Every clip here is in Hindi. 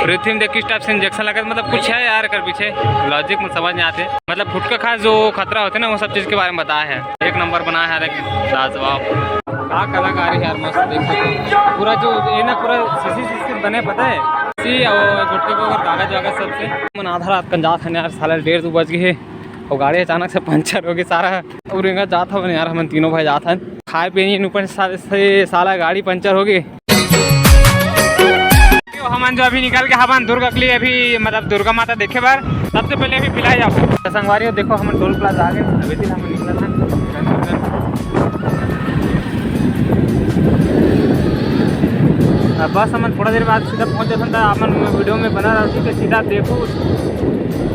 पृथ्वी में देख किस टाइप से इंजेक्शन लगा, मतलब कुछ है यार कर पीछे लॉजिक में समझ नहीं आते। मतलब फुटका खास जो खतरा होते ना वो सब चीज़ के बारे में बताया है। एक नंबर बनाया है लाजवाब। क्या कलाकारी है यार, मस्त देख सकते पूरा जो ये ना पूरा शीशी बने पता है और गुटके को अगर कागज वागज सबसे मन आधा रात कंजा था यार, साला 1:30 बज गए और गाड़ी अचानक से पंचर हो गई सारा। और जाता हो यार हम तीनों भाई जाता है खाए पीने ऊपर से साला गाड़ी पंचर हो गई। हम जो अभी निकल के हवन दुर्गा के लिए अभी मतलब दुर्गा माता देखे बार सबसे पहले अभी पिलाई जाओ संगवारी। देखो हम टोल प्लाजा आ गए, अभी तक हम निकला था। बस हम थोड़ा देर बाद सीधा पहुंच जाता था। अपन वीडियो में बना रहा कि सीधा देखो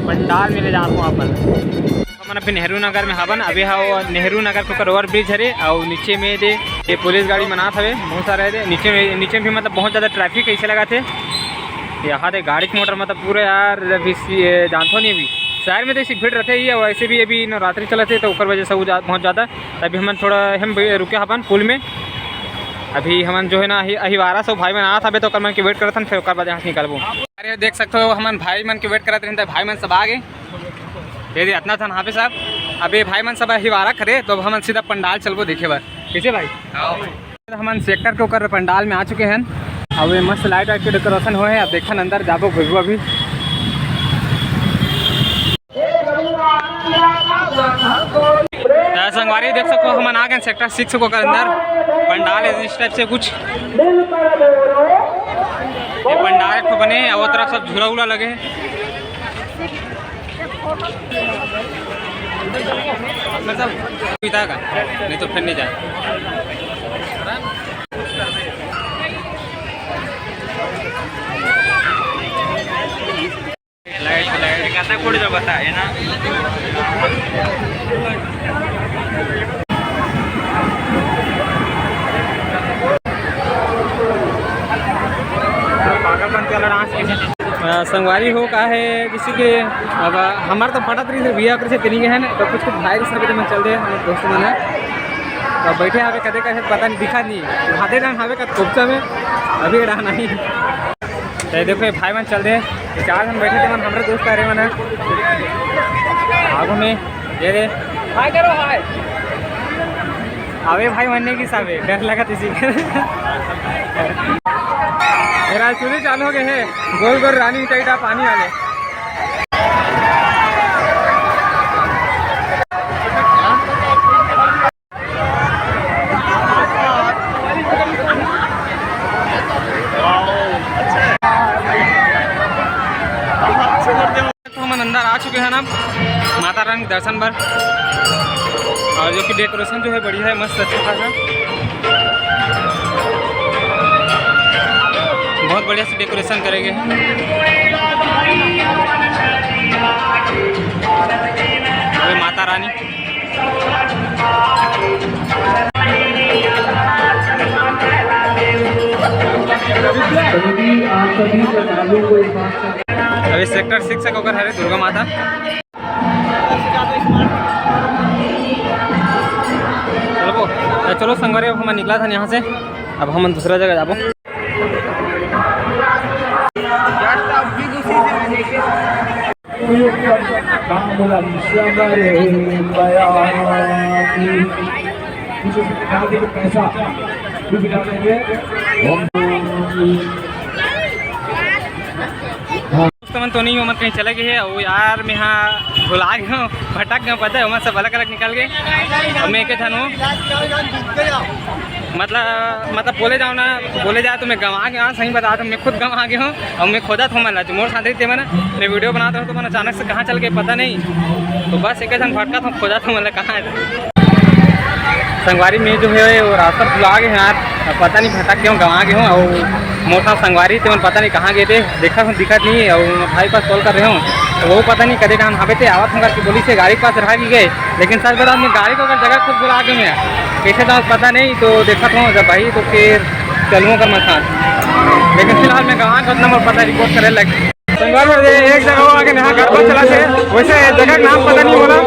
पंडाल मिले जाता हूँ। अपन अभी नेहरू नगर में हवन अभी हाँ नेहरू नगर के ऊपर ओवर ब्रिज है और नीचे में दे ये पुलिस गाड़ी मना था बहुत सारे थे नीचे भी मतलब बहुत ज़्यादा ट्रैफिक ऐसे लगा थे यहाँ दे गाड़ी मोटर मतलब पूरे यार अभी जानते हो नहीं अभी शहर में तो ऐसी भीड़ रहते ही है। वैसे भी अभी नवरात्रि चले थे तो ऊपर वजह से वो बहुत ज़्यादा तभी हम थोड़ा हम रुके हवन पुल में। अभी हम जो है ना अहिवारा से भाई मन आया था तो कर मन के वेट करते फिर बाद यहाँ से निकलबो। अरे देख सकते हो हम भाई मन के वेट करते रहते भाई मन सब आ गए दे इतना था यहाँ पे साहब। अभी भाई मन सब अहिवारा करे तो हम सीधा पंडाल चलबो देखे बार कैसे भाई। हम सेक्टर के ऊपर पंडाल में आ चुके हैं। अब ये मस्त लाइट वाइट के डेकोरेशन हुए हैं। अब देखन अंदर जाबो घुसबो अभी। संगवारी देख सको हम आ गए सेक्टर 6 को कर अंदर पंडाल है इस टाइप से कुछ ये पंडाल को बने और तरफ सब झूला उला लगे मतलब पिता का नहीं तो फिर नहीं जाए। लाइट कहता कोड़ी तो बताए ना संगवारी हो का है किसी के अब हमारे तो फटा तरीके से बिया कर से तरीके हैं ना तो कुछ भाई सब में चल रहे हैं दोस्त मन है तो बैठे यहाँ पे कदे कदे पता नहीं दिखा नहीं हाथे टाइम हावे का कोपचा में अभी रहा नहीं तो देखो भाई मन चल रहे 4 जन बैठे थे मन हमारे दोस्त आ रहे मन आगो में ये रे हाय करो हाय आवे भाई मनने की सावे डर लगा किसी मेरा चूल्हे चालू हो गए हैं गोल गोल रानी टाइटा पानी वाले। तो हम अंदर आ चुके हैं ना माता रानी के दर्शन पर और जो कि डेकोरेशन जो है बढ़िया है मस्त अच्छा खासा बहुत बढ़िया से डेकोरेशन करेंगे। अरे माता रानी अभी सेक्टर 6 से होकर है दुर्गा माता। चलो संगवारी अब हम निकला था यहाँ से अब हम दूसरा जगह जाबो। मन तो नहीं हो मत कहीं चले गए है वो यार मैं यहाँ भुला गया हूँ भटक गया पता है वहाँ सब अलग अलग निकल गए और मैं क्या था मतलब बोले जाओ ना बोले जाए तो मैं गंवा गया सही बता तो मैं खुद गंवा गया हूँ और मैं खोदा था मैं जो मोर साथ थे मैं वीडियो बनाता हूँ तो मैंने अचानक से कहाँ चल गए पता नहीं तो बस एक भटका था खोदा था मतलब कहाँ है संगवारी में जो है वो रास्ता भुला गए हैं यार पता नहीं भटक गया हूँ गंवा गया हूँ और मोर साहब संगवारी थे पता नहीं कहाँ गए थे देखा हूँ दिक्कत नहीं है और भाई पास कॉल कर रहे हूँ तो वो पता नहीं कदे टाइम हावे थे आवत हूँ करके बोली से गाड़ी के पास रहा भी गए लेकिन सच बता मैं गाड़ी को अगर जगह खुद बुला के मैं कैसे था पता नहीं तो देखा था जब भाई तो फिर चलूँ कर मैं साथ लेकिन फिलहाल मैं गंवा का नंबर पता रिपोर्ट करे लगे संगवार में एक जगह हो आगे यहाँ गरबा चला थे वैसे जगह का नाम पता नहीं हो रहा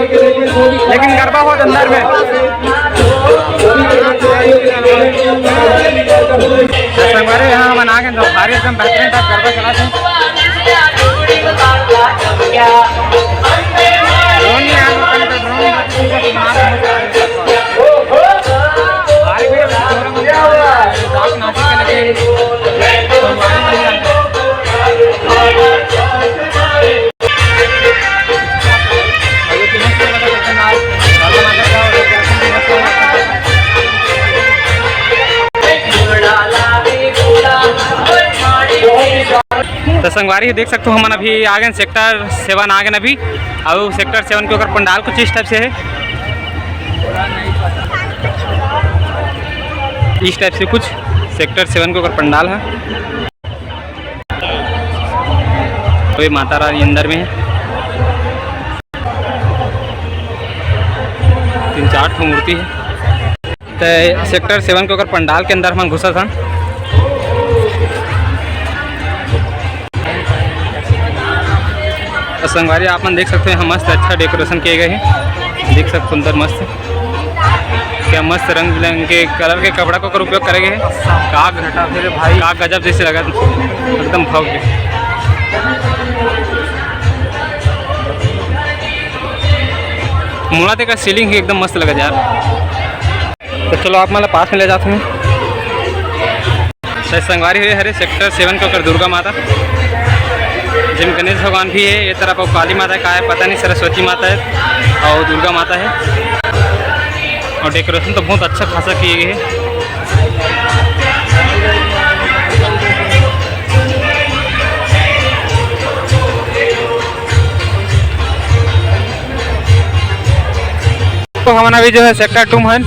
लेकिन गरबा हो अंदर में संगवारी यहाँ मना के एकदम बेहतरीन टाइप गरबा चला थे तो संगवारी देख सकते हो, हम अभी आ गए सेक्टर 7 आ गए अभी। और सेक्टर 7 के ऊपर पंडाल कुछ इस टाइप से है, इस टाइप से कुछ सेक्टर 7 के ऊपर पंडाल है। तो ये माता रानी अंदर में है, 3-4 ठो मूर्ति है। तो सेक्टर 7 के ऊपर पंडाल के अंदर हम घुसा था। तो संगवारी आप देख सकते हैं, मस्त अच्छा डेकोरेशन किए गए हैं, देख सकते अंदर मस्त क्या मस्त रंग बिरंग के कलर के कपड़ा को उपयोग करेंगे। का घटा फिर भाई का गजब जैसे लगा, एकदम भव्य। मुड़ा का सीलिंग ही एकदम मस्त लगा यार। तो चलो आप मतलब पास में ले जाते हैं। संगवारी हरे सेक्टर 7 के ऊपर दुर्गा माता, जिनमें गणेश भगवान भी है। ये तरफ काली माता का है, पता नहीं सरस्वती माता है और दुर्गा माता है। और डेकोरेशन तो बहुत अच्छा खासा किए गए है। तो हमारा भी जो है सेक्टर 2 है।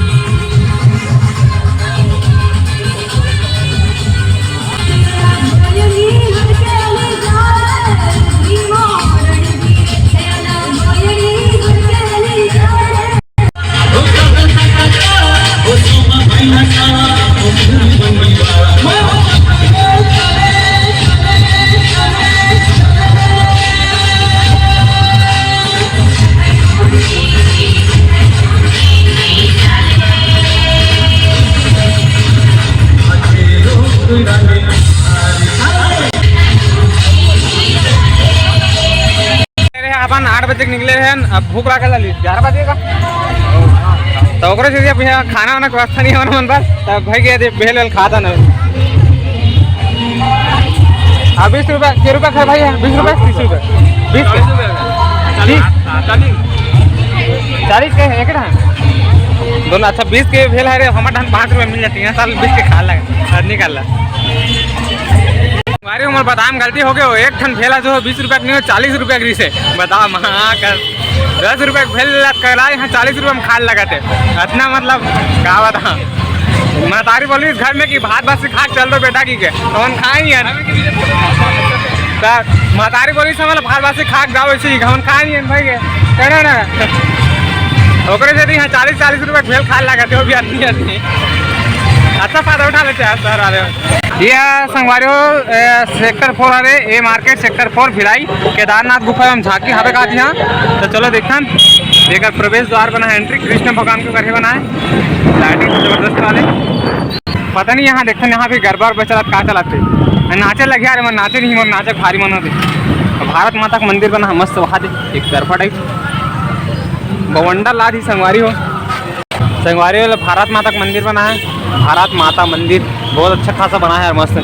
अपन 8 बजे निकले हैं, अब भूख लगा 11 बजे का। तो भैया खाना वाना व्यवस्था नहीं होना मन पर, तब भाई गए भेल वेल खाता ना। 20 रुपये के रुपये है भाई, 20 रुपये 30 रुपये 20 40 के एक दोनों। अच्छा 20 के भेल है रे, हमारे ढंग 5 रुपये मिल जाती है, साल 20 के खा लगा निकाल हमारे उम्र बादाम गलती हो गए। एक ठन भेला जो 20 रुपये नहीं हो 40 रुपये की से बादाम। हाँ कर 10 रुपये भेल करा, यहाँ 40 रुपये में खा लगाते इतना, मतलब क्या बता। महतारी बोली इस घर में कि भात भात से खा चल दो बेटा की के, तो हम खाएंगे यार। महतारी बोली से मतलब भात भात से खा जाओ, ऐसे ही हम खाएंगे भाई के कहना ना। ओकरे से यहाँ 40 रुपये भेल खा लगाते हो भी आदमी अच्छा फायदा उठा लेते हैं शहर वाले। ये संगवारी हो सेक्टर 4 आ रहे, ये मार्केट सेक्टर 4 भिलाई केदारनाथ गुफा में झांकी हवे का यहाँ। तो चलो देखा देखकर प्रवेश द्वार बना है, एंट्री कृष्ण भगवान के करके बना है, लाइटिंग जबरदस्त वाले। पता नहीं यहाँ देखते यहाँ भी गरबा चला का चलाते नाचे लगे यार, मन नाचे नहीं मन नाचे भारी मन होते। भारत माता का मंदिर बना मस्त, वहाँ दे एक गरबा टाइप बवंडा ला दी संगवारी हो। संगवारी वाला भारत माता का मंदिर बना है, भारत माता मंदिर बहुत अच्छा खासा बना है यार मस्त।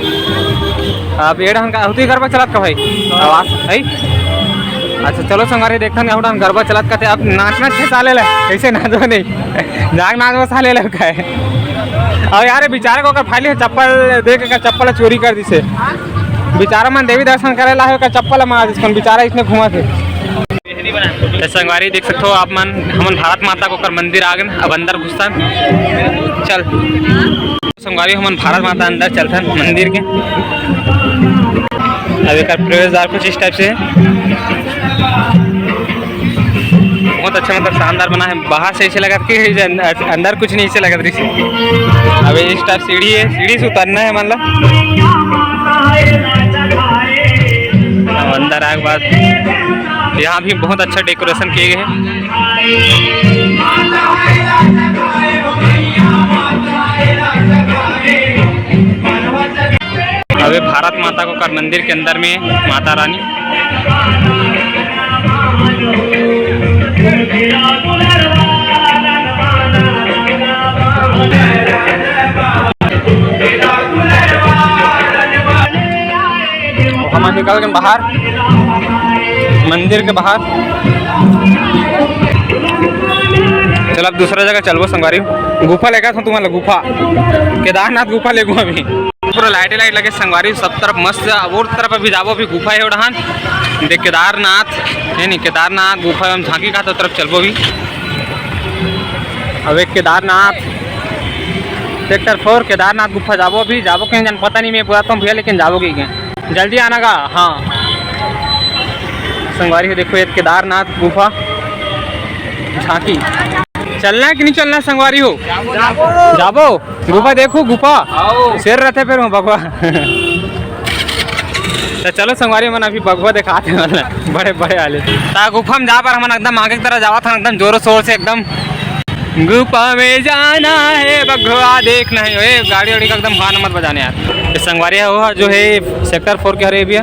अब ये ढंग का होती गरबा चलात का भाई आवाज है। अच्छा चलो संगवारी देखते हैं यहाँ गरबा चलात का। अब नाचना 6 साल है, कैसे नाचो नहीं जाग नाचो साल है का है। और यार बेचारे को अगर फाइली चप्पल देख कर चप्पल चोरी कर दी से, बेचारा मन देवी दर्शन करे ला है चप्पल मार दी, बेचारा इसने घुमा थे। संगवारी देख सकते हो आप मन, हमन भारत माता को कर मंदिर आ गए। अब अंदर घुसता चल संगवारी, हमन भारत माता अंदर चलता मंदिर के। अब एक प्रवेश द्वार कुछ इस टाइप से है, बहुत अच्छा मतलब शानदार बना है। बाहर से ऐसे लगा कि अंदर कुछ नहीं ऐसे लगा दृश्य। अब इस टाइप सीढ़ी है, सीढ़ी से उतरना है मतलब। अंदर आने के बाद यहाँ भी बहुत अच्छा डेकोरेशन किए गए हैं। अभी भारत माता को कर मंदिर के अंदर में माता रानी। हम निकल गए बाहर मंदिर के बाहर। चल अब दूसरा जगह चलबो संगवारी। गुफा लेगा था तुम्हारा, गुफा केदारनाथ गुफा ले अभी पूरा लाइट लगे संगवारी सब तरफ मस्त। और तरफ अभी जाबो अभी गुफा है उड़ान देख केदारनाथ है नहीं, केदारनाथ गुफा हम झांकी का तो तरफ चलबो भी। अब एक केदारनाथ सेक्टर 4 केदारनाथ गुफा जाबो भी, जाबो कहीं जान पता नहीं मैं पूरा तो भैया, लेकिन जाबो कहीं जल्दी आना का। हाँ संगवारी देखो एक केदारनाथ गुफा झांकी, चलना है कि नहीं चलना संगवारी हो? जाबो गुफा देखो, गुफा शेर रहते फिर भगवा तो चलो संगवारी मन अभी भगवा दिखाते मतलब बड़े बड़े वाले गुफा में जा पर हम एकदम आगे की तरह जावा था, एकदम जोरों शोर से एकदम गुफा में जाना है भगवा देखना है। गाड़ी वाड़ी का एकदम हॉर्न मत बजाने यार। संगवारी है जो है सेक्टर 4 के हरे भैया।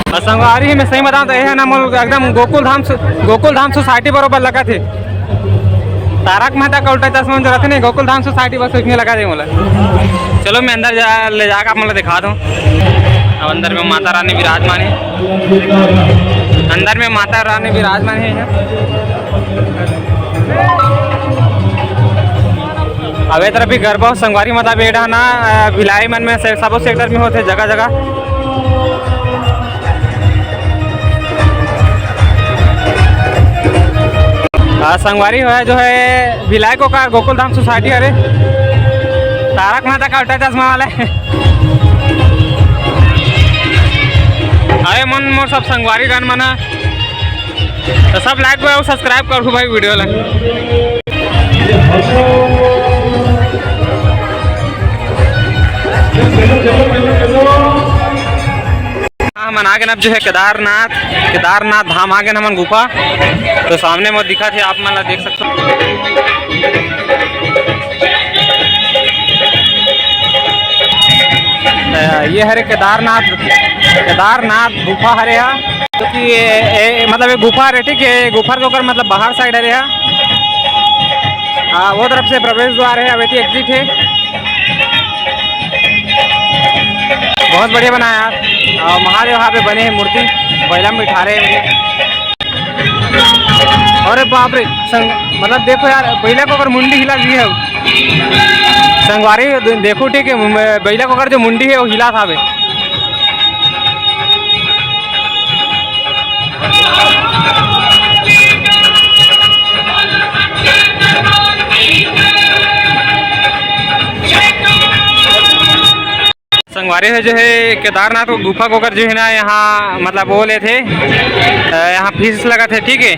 और संगवारी मैं सही बताऊँ तो यह है ना मोल एकदम गोकुल धाम सोसाइटी बरोबर लगा थे। तारक मेहता का उल्टा चश्मा जो रहते नहीं, गोकुल धाम सोसाइटी बस उसमें लगा दे मोला। चलो मैं अंदर ले जाकर आप मतलब दिखा दूँ। अब अंदर में माता रानी विराजमान है, अंदर में माता रानी विराजमान है। अब तरफ भी गरबा संगवारी माता बेड़ा ना भिलाई मन में सब सेक्टर में होते जगह जगह। संगवारी है जो है भिलाई को का गोकुल धाम सोसाइटी अरे तारक मेहता का उल्टा चश्मा वाला है। अरे मन मोर सब संगवारी गान मना तो सब लाइक और सब्सक्राइब कर भाई वीडियो ला। हम आगे अब जो है केदारनाथ धाम आगे हमन गुफा तो सामने में दिखा थे, आप मतलब देख सकते हो। ये हरे केदारनाथ गुफा हरे हा, क्योंकि मतलब एक गुफा है ठीक है, गुफा के ऊपर मतलब बाहर साइड हरे हा। वो तरफ से प्रवेश द्वार है, अवेती एग्जिट है। बहुत बढ़िया बनाया यार। और महादेव वहाँ पे बने हैं मूर्ति, बैला में बिठा रहे हैं। अरे बाप रे मतलब देखो यार बैला को अगर मुंडी हिला ली है संगवारी देखो ठीक है, बैला को अगर जो मुंडी है वो हिला था। संगवारी से जो है केदारनाथ को गुफा को कर जो है ना यहाँ मतलब बोले थे यहाँ फीस लगा थे ठीक है,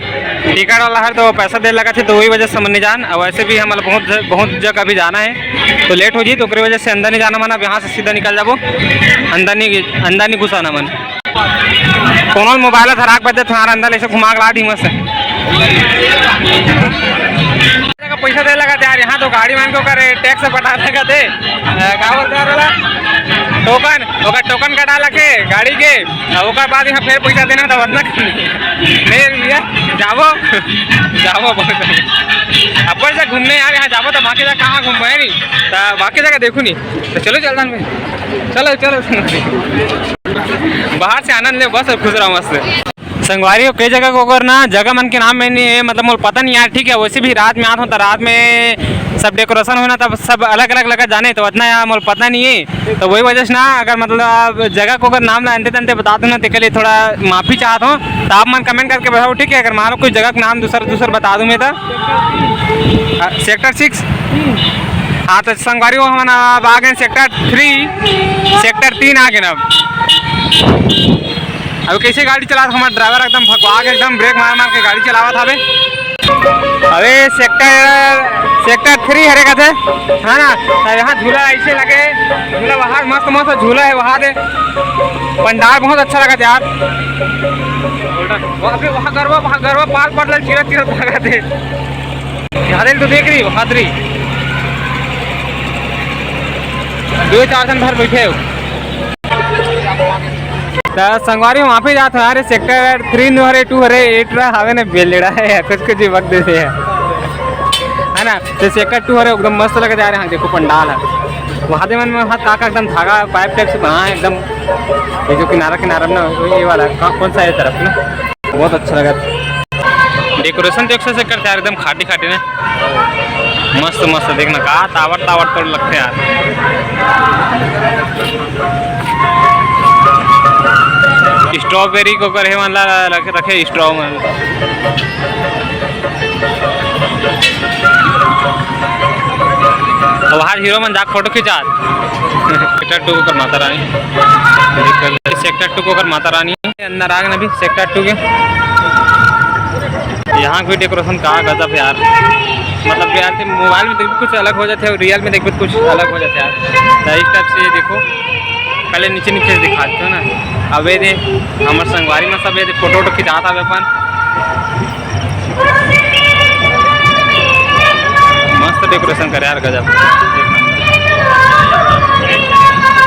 टिकट वाला है तो पैसा दे लगा थे, तो वही वजह से हम नहीं जान। और वैसे भी हम बहुत जगह अभी जाना है तो लेट हो जी, तो उसकी वजह से अंदर नहीं जाना मन। अब यहाँ से सीधा निकल जाबो, अंदर नहीं घुसाना मन। कौन मोबाइल धराक बजे तुम्हारा अंदर ऐसे घुमा ला दी मस्त पैसा दे लगा थे यार। यहाँ तो गाड़ी मान को करे टैक्स पटा लगा थे क्या बोलते हैं टोकन कटा लगे गाड़ी के, ओकर बाद यहाँ फिर पैसा देना तो वरना नहीं भैया जाबो बहुत अपन से घूमने यार। यहाँ जाबो तो बाकी जगह कहाँ घूमो है नहीं, तो बाकी जगह देखो नहीं तो चलो चलता में चलो बाहर से आनंद ले बस और खुश रहो मस्त। संगवारी कई जगह को अगर ना जगह मन के नाम में नहीं है मतलब मुझे पता नहीं यार ठीक है। वैसे भी रात में आता हूँ तो रात में सब डेकोरेशन होना तब सब अलग अलग लगा जाने तो उतना यार मुझे पता नहीं है। तो वही वजह से ना अगर मतलब जगह को अगर नाम ना अंते बता दूँ ना तो के लिए थोड़ा माफ़ी चाहता हूँ। तो आप मन कमेंट करके बताओ ठीक है। अगर मान लो कोई जगह का नाम दूसरा बता दूँ मैं तो सेक्टर 6 हाँ तो संगवारी वो हम अब आ गए सेक्टर 3 आ गए। अब कैसे गाड़ी चला था हमारा ड्राइवर एकदम भगवा के एकदम ब्रेक मार के गाड़ी चलावा था। अबे सेक्टर 3 हरे का थे है ना। यहाँ झूला ऐसे लगे, झूला वहाँ मस्त झूला है वहाँ दे, पंडाल बहुत अच्छा लगा था यार। वहाँ गरबा पाल पड़ चिरत लगा थे यार। तो देख रही बहादुरी 2-4 जन भर बैठे हो तो संगवारी वहाँ पे जाते हैं यार। सेक्टर 3 हरे 2 हरे 8 हवे ना बेलड़ा है कुछ वक्त देते हैं है ना। तो सेक्टर 2 हरे एकदम मस्त लगे जा रहे हैं। देखो पंडाल है वहाँ दे मन में हाथ काका एकदम धागा पाइप टाइप से बना है एकदम, ये जो किनारा में ना ये वाला कौन सा है तरफ ना बहुत अच्छा लगा। डेकोरेशन तो से करते यार एकदम खाटी खाटी ने मस्त मस्त देखना कहा तावड़ तावड़ तोड़ लगते यार। स्ट्रॉबेरी को करे वाला रखे स्ट्रॉ में बाहर हीरो मन जाक फोटो खिंचा सेक्टर 2 को कर माता रानी सेक्टर 2 को कर माता रानी अंदर आग ना भी सेक्टर 2 के यहाँ भी डेकोरेशन कहा गजब यार। मतलब यार मोबाइल में देखो कुछ अलग हो जाते हैं और रियल में देखो कुछ अलग हो जाता है यार। इस टाइप से देखो पहले नीचे नीचे दिखाते हो ना। अब ये दे हमारे संगवारी में सब ये फोटो वोटो खिंचाता है अपन मस्त डेकोरेशन करे यार गजब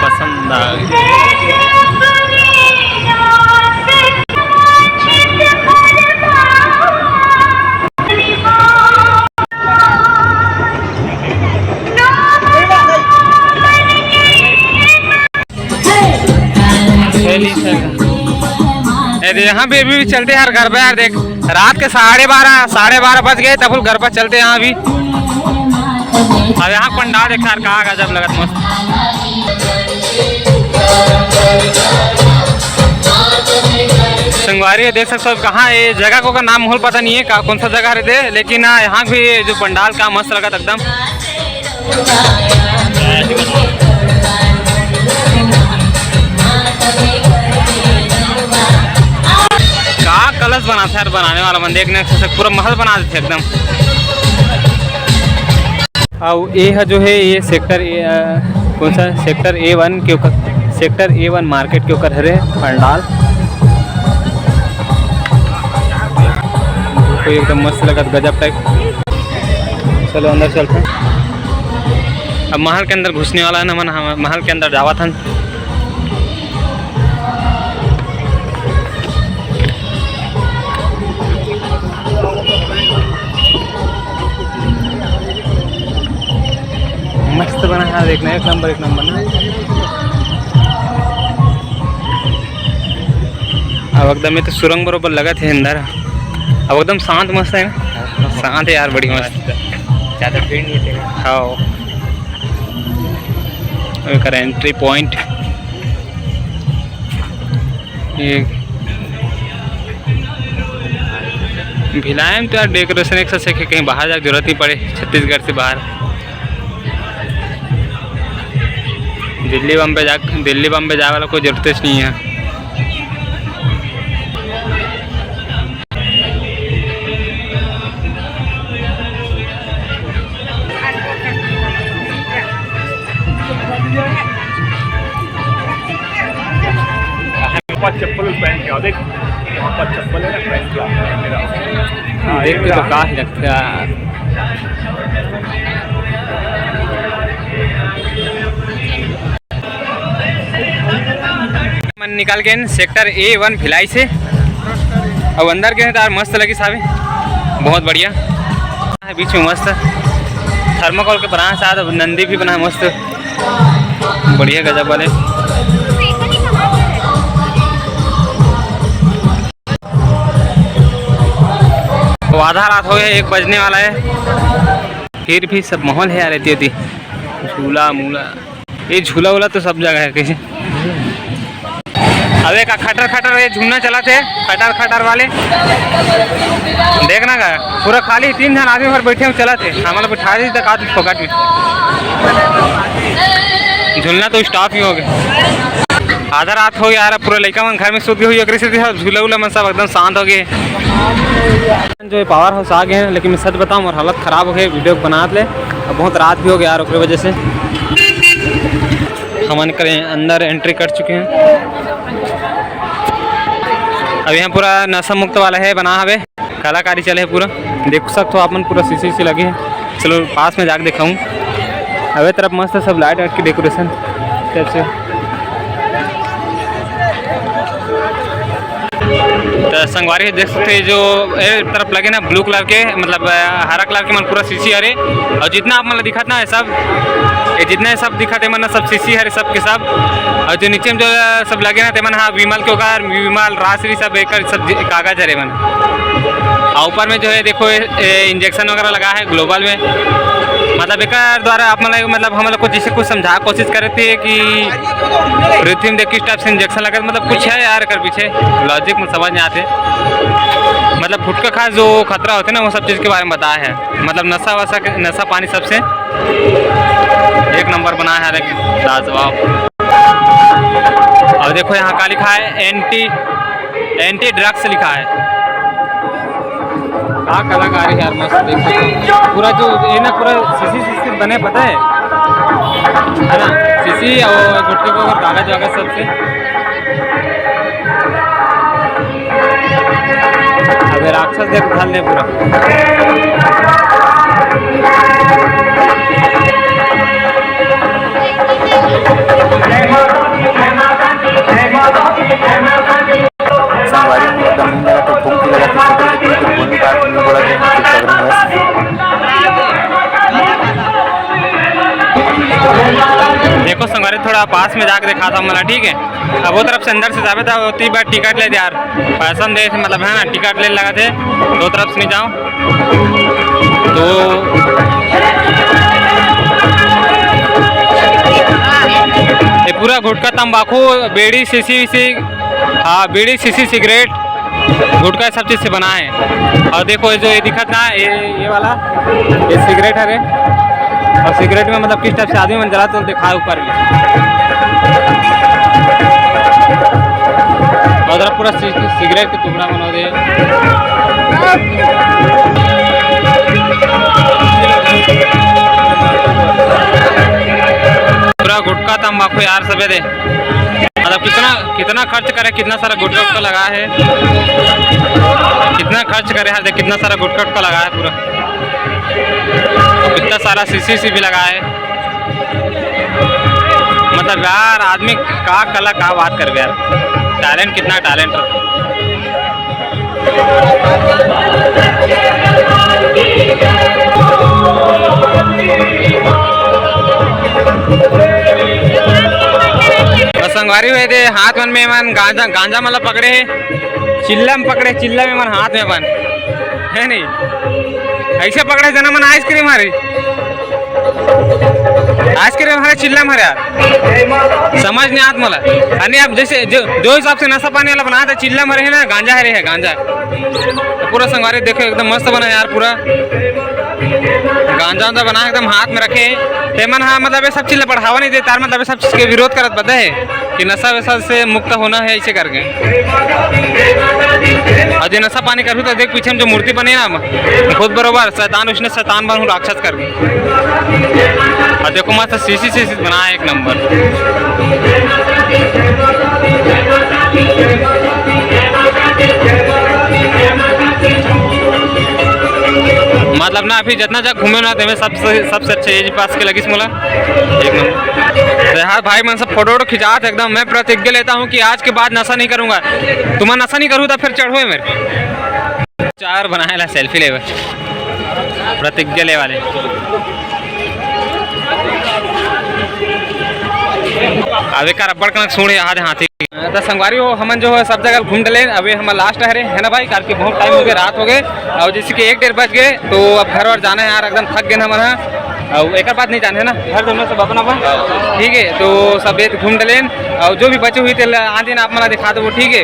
पसंद आ गई। यहाँ भी अभी भी चलते यार गरबा यार। देख रात के 12:30 बज गए तब गरबा चलते यहाँ भी। अब यहाँ पंडाल देख यार कहाँ गजब लगत मस्त। संगवारी देख सकते हो कहाँ ये जगह को का नाम मोहल पता नहीं है कौन सा जगह रहते, लेकिन यहाँ भी जो पंडाल का मस्त लगत एकदम। कलश बना था यार बनाने वाला बंदे देखने से पूरा महल बना देते एकदम। और ये है जो है ये सेक्टर कौन सा सेक्टर A1 के ऊपर सेक्टर A1 मार्केट के ऊपर है पंडाल। तो एकदम मस्त लगत गजब टाइप। चलो अंदर चलते हैं। अब महल के अंदर घुसने वाला है ना मन महल के अंदर जावा था। मस्त बना है देखना एक नंबर ना। अब एकदम तो सुरंग बरोबर लगा थे अंदर। अब एकदम शांत मस्त है ना शांत है यार बड़ी मस्त ज़्यादा भीड़ नहीं थे। हाँ कर एंट्री पॉइंट ये भिलाई में तो यार डेकोरेशन एक से कहीं बाहर जाकर जरूरत ही पड़े छत्तीसगढ़ से बाहर। दिल्ली बम्बे जाए वाला कोई जरूरत नहीं है। चप्पल पहन के देख वहाँ पर चप्पल है ना पहन के मेरा देख तो काश लगता है। मन निकाल के सेक्टर A1 भिलाई से अब अंदर के तार मस्त लगी साहब बहुत बढ़िया बीच में मस्त थर्माकोल के बना साथ नंदी भी बना मस्त बढ़िया गजब वाले। तो आधा रात हो गया 1 बजने वाला है फिर भी सब माहौल है यार रहती होती झूला मूला ये झूला वूला तो सब जगह है कैसे। अब एक खटर खटर ये झूलना चलाते खटर खटर वाले देखना का पूरा खाली 3 जन आदमी भर बैठे हुए चलाते हमारा बिठा दी तक आदमी फोकट में झूलना तो स्टॉप ही हो गया। आधा रात हो गया यार पूरा लड़का मन घर में सूत गई हुई झूला वूला मन सब एकदम शांत हो गए। जो पावर हाउस आ गए हैं लेकिन मैं सच बताऊँ और हालत ख़राब हो गई वीडियो बना ले और बहुत रात भी हो गया यार उसकी वजह से हम करें अंदर एंट्री कर चुके हैं। अब यहाँ पूरा नशा मुक्त वाला है बना हवे कलाकारी चले है पूरा देख सकते हो आप मन पूरा शीशे से लगे हैं। चलो पास में जाकर दिखाऊँ अवे तरफ मस्त सब लाइट वाइट की डेकोरेशन टाइप से तो संगवारी देख सकते हैं जो एक तरफ लगे ना ब्लू कलर के मतलब हरा कलर के मन पूरा सीसी हरे और जितना आप मतलब दिखत ना सब ये जितने सब दिखत है मन सब सीसी हरे सब के सब और जो नीचे में जो सब लगे ना तेमन हाँ विमल के ओकर विमल राशि सब एक सब कागज हरे मन और ऊपर में जो है देखो इंजेक्शन वगैरह लगा है ग्लोबल में मतलब एक द्वारा आप मतलब हम लोग को जैसे कुछ समझा कोशिश कर रहे थे कि पृथ्वी में किस टाइप से इंजेक्शन लगा मतलब कुछ है यार कर पीछे लॉजिक में समझ नहीं आते मतलब फुटका खास जो खतरा होते हैं ना वो सब चीज़ के बारे में बताया है मतलब नशा पानी सबसे एक नंबर बना है लाजवाब। और देखो यहाँ का लिखा है एंटी ड्रग्स लिखा है क्या कलाकारी है यार मस्त देख सकते हो पूरा जो ये ना पूरा सीसी बने पता है ना सीसी और गुटके को अगर कागज वागज सबसे अगर राक्षस देख ढल ले पूरा देखो संगवारी थोड़ा पास में जाकर देखा था मला ठीक है अब वो तरफ से अंदर से जावे था उतनी बार टिकट ले यार पैसा दे मतलब है ना टिकट ले लगा थे दो तरफ से नहीं जाओ तो ये पूरा गुटखा तंबाकू बीड़ी सीसी हाँ बीड़ी सीसी सिगरेट गुटखा सब चीज़ से बना है। और देखो जो ये दिखत ना ये वाला ये सिगरेट है और सिगरेट में मतलब किस टाइप से आदमी मन जला तो दिखा ऊपर भी और पूरा सिगरेट के टुकड़ा बना दे पूरा गुटखा तंबाकू यार सबे दे मतलब कितना खर्च करे कितना सारा गुटखा का लगा है कितना खर्च करे यार देख कितना सारा गुटखा का लगा है पूरा इतना सारा सीसी भी लगा है मतलब यार आदमी का कला का बात कर यार टैलेंट कितना टैलेंट संगवारी हुए थे हाथ मन में मन गांजा मतलब पकड़े चिल्ला में पकड़े चिल्ला में मन हाथ में बन है नहीं ऐसे पकड़े जना मन आइसक्रीम हरे चिल्ला में हरे यार समझ नहीं आत मला आणि अब जैसे जो हिसाब से नशा पानी वाला बना था चिल्ला में है ना गांजा हरे है गांजा पूरा संगवारी देखो एकदम मस्त बना यार पूरा गांजा वांजा बना एकदम हाथ में रखे तेमन हाँ मतलब ये सब चीज़ बढ़ावा नहीं देता मतलब ये सब चीज़ के विरोध करत पता है कि नशा वशा से मुक्त होना है ऐसे करके और जो नशा पानी करूँ तो देख पीछे में जो मूर्ति बनी ना खुद बरोबर शैतान उसने शैतान बनूँ राक्षस करके और देखो मस्त सीसी बनाया एक नंबर मतलब ना अभी जितना जगह घूमे ना तो सबसे अच्छे ये पास के लगी मोला एक नंबर हाँ भाई मैं सब फोटो खिंचात एकदम मैं प्रतिज्ञा लेता हूँ कि आज के बाद नशा नहीं करूँगा तुम्हें नशा नहीं करूँ तो फिर चढ़ो मेरे चार बनाए ला सेल्फी ले प्रतिज्ञा ले वाले अबे का रबड़ कनक सुन याद हाथी तो संगवारी हो हमन जो है सब जगह घूम डले अभी हम लास्ट है ना भाई कार के बहुत टाइम हो गए रात हो गए और जैसे कि 1-1:30 बज गए तो अब घर और जाना है यार एकदम थक गए हमारा और एक बात नहीं जाने है ना घर दोनों सब अपना ठीक है तो सब घूम डले और जो भी बचे हुई थे आधे ना आप मला दिखा दो ठीक है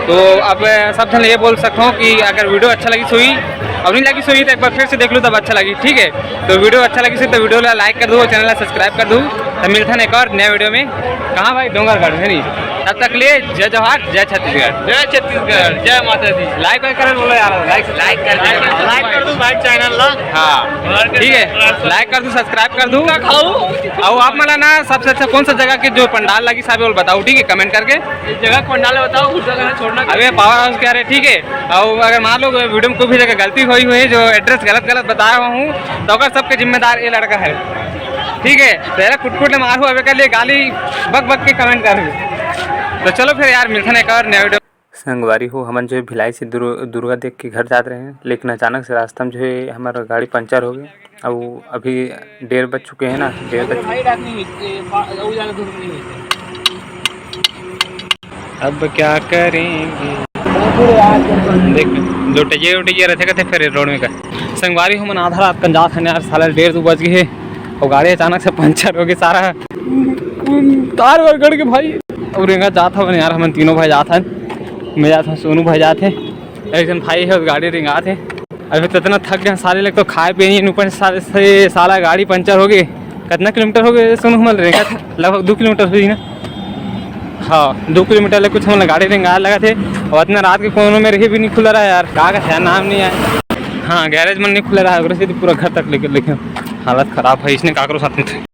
तो अब सब जन ये बोल सकता हूँ कि अगर वीडियो अच्छा लगी सोई अब नहीं लगी सोई तो एक बार फिर से देख लो तब अच्छा लगी ठीक है तो वीडियो अच्छा लगी तो वीडियो लाइक कर दो चैनल सब्सक्राइब कर दो तो मिलता है एक और नया वीडियो में कहाँ भाई डोंगरगढ़ है नहीं तब तक लिए जय जवाहर जय छत्तीसगढ़ जय माता दी लाइक कर बोलो यार लाइक कर दो भाई चैनल ना हाँ ठीक है लाइक कर दूँ सब्सक्राइब कर दूँ और आप मला ना सबसे अच्छा कौन सा जगह की जो पंडाल लगी साहब वो बताओ ठीक है कमेंट करके जगह पंडाल बताओ उस जगह छोड़ना अबे पावर हाउस कह रहे ठीक है और अगर मान लो वीडियो में कोई भी जगह गलती हुई है जो एड्रेस गलत बताया हुआ हूँ तो अगर सबके जिम्मेदार ये लड़का है ठीक है पहले कुट ने मारू अबे के लिए गाली बक के कमेंट कर तो चलो फिर यार मिलते हैं एक और नया वीडियो। संगवारी हो हमन जो है भिलाई से दुर्गा देख के घर जाते रहे हैं, लेकिन अचानक से रास्ता में जो है हमारा गाड़ी पंचर हो गया। और अभी 1:30 बज चुके हैं ना, 1:30 बज अब क्या करेंगे। देख लुटिए रहते फिर रोड में का संगवारी हो मन आधा रात कंजात है यार, साला 1:30 बज गए है और गाड़ी अचानक से पंचर हो गई। सारा तार वार गड़ के भाई और रेंगा जाता हूँ यार। हम तीनों भाई जाता है, मैं जाता हूँ, सोनू भाई जाते, एक जन भाई है उस गाड़ी रिंगा थे। अभी तो इतना थक गए सारे लोग, तो खाए पिए ऊपर से साला गाड़ी पंचर हो गई। कितना किलोमीटर हो गए सोनू हमल रेंगा था? लगभग 2 किलोमीटर हुई ना। हाँ 2 किलोमीटर लग कुछ हम गाड़ी रिंगा लगा थे और इतना रात के कोनों में रही भी नहीं खुला रहा यार, का है नाम नहीं आया। हाँ गैरेज में नहीं खुला रहा है, पूरा घर तक लेके हालत ख़राब है। इसने काकरो साथ में